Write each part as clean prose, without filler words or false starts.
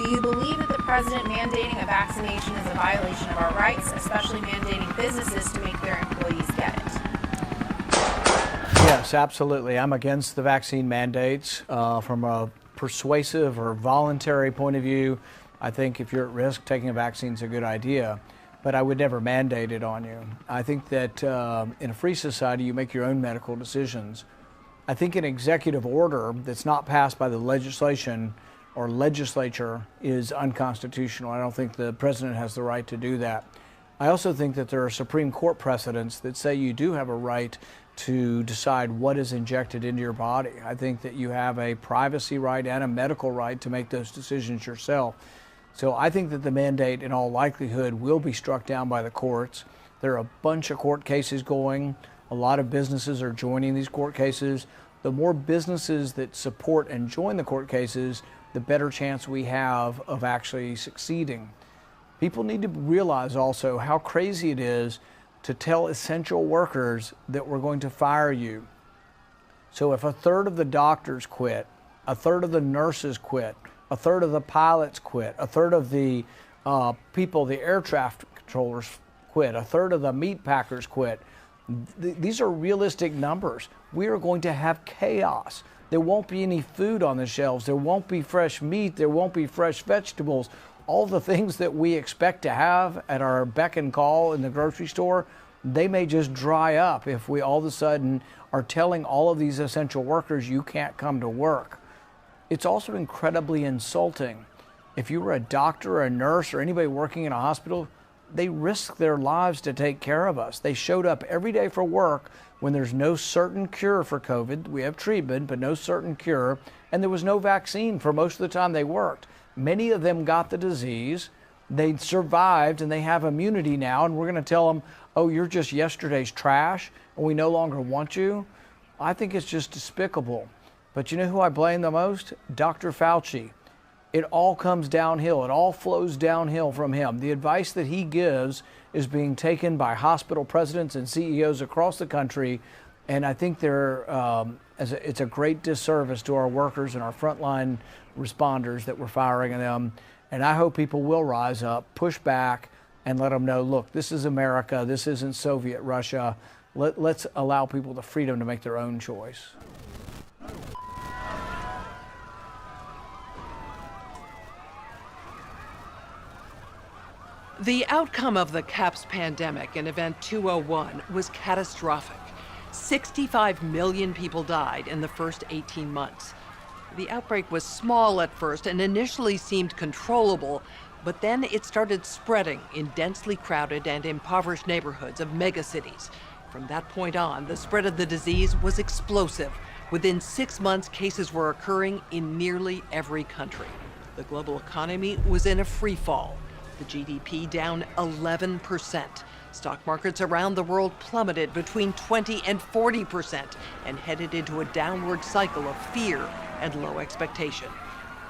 Do you believe that the president mandating a vaccination is a violation of our rights, especially mandating businesses to make their employees get it? Yes, absolutely. I'm against the vaccine mandates from a persuasive or voluntary point of view. I think if you're at risk, taking a vaccine is a good idea, but I would never mandate it on you. I think that in a free society, you make your own medical decisions. I think an executive order that's not passed by the legislation or legislature is unconstitutional. I don't think the president has the right to do that. I also think that there are Supreme Court precedents that say you do have a right to decide what is injected into your body. I think that you have a privacy right and a medical right to make those decisions yourself. So I think that the mandate in all likelihood will be struck down by the courts. There are a bunch of court cases going. A lot of businesses are joining these court cases. The more businesses that support and join the court cases, the better chance we have of actually succeeding. People need to realize also how crazy it is to tell essential workers that we're going to fire you. So if a third of the doctors quit, a third of the nurses quit, a third of the pilots quit, a third of the people, the air traffic controllers quit, a third of the meat packers quit, these are realistic numbers. We are going to have chaos. There won't be any food on the shelves. There won't be fresh meat. There won't be fresh vegetables. All the things that we expect to have at our beck and call in the grocery store, they may just dry up if we all of a sudden are telling all of these essential workers you can't come to work. It's also incredibly insulting. If you were a doctor or a nurse or anybody working in a hospital, they risk their lives to take care of us. They showed up every day for work when there's no certain cure for COVID. We have treatment, but no certain cure, and there was no vaccine for most of the time they worked. Many of them got the disease, they survived, and they have immunity now, and we're going to tell them, oh, you're just yesterday's trash, and we no longer want you. I think it's just despicable. But you know who I blame the most? Dr. Fauci. It all comes downhill. It all flows downhill from him. The advice that he gives is being taken by hospital presidents and CEOs across the country, and I think it's a great disservice to our workers and our frontline responders that we're firing them. And I hope people will rise up, push back, and let them know, look, this is America. This isn't Soviet Russia. Let's allow people the freedom to make their own choice. The outcome of the CAPS pandemic in Event 201 was catastrophic. 65 million people died in the first 18 months. The outbreak was small at first and initially seemed controllable, but then it started spreading in densely crowded and impoverished neighborhoods of megacities. From that point on, the spread of the disease was explosive. Within 6 months, cases were occurring in nearly every country. The global economy was in a free fall. The GDP down 11%. Stock markets around the world plummeted between 20 and 40% and headed into a downward cycle of fear and low expectation.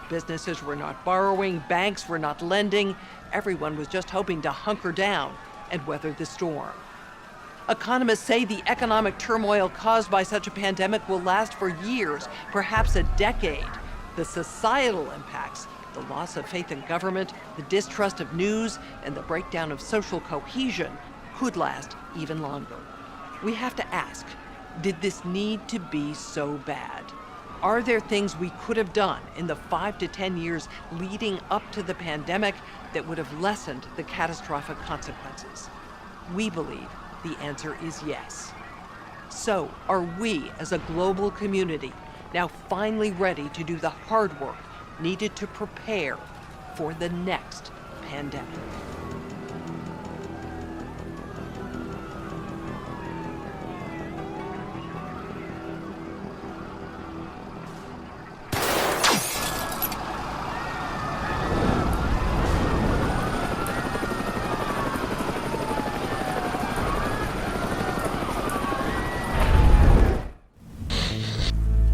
Businesses were not borrowing, banks were not lending. Everyone was just hoping to hunker down and weather the storm. Economists say the economic turmoil caused by such a pandemic will last for years, perhaps a decade. The societal impacts, the loss of faith in government, the distrust of news, and the breakdown of social cohesion could last even longer. We have to ask, did this need to be so bad? Are there things we could have done in the 5 to 10 years leading up to the pandemic that would have lessened the catastrophic consequences? We believe the answer is yes. So, are we as a global community now finally ready to do the hard work needed to prepare for the next pandemic?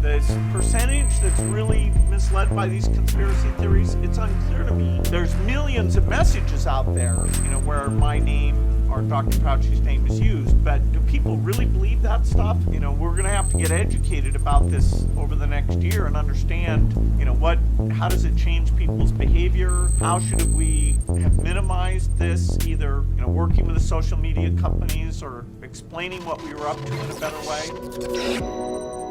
The percentage that's really misled by these conspiracy theories? It's unclear to me. There's millions of messages out there, where my name or Dr. Fauci's name is used, but do people really believe that stuff? We're going to have to get educated about this over the next year and understand, how does it change people's behavior? How should we have minimized this, either, working with the social media companies or explaining what we were up to in a better way?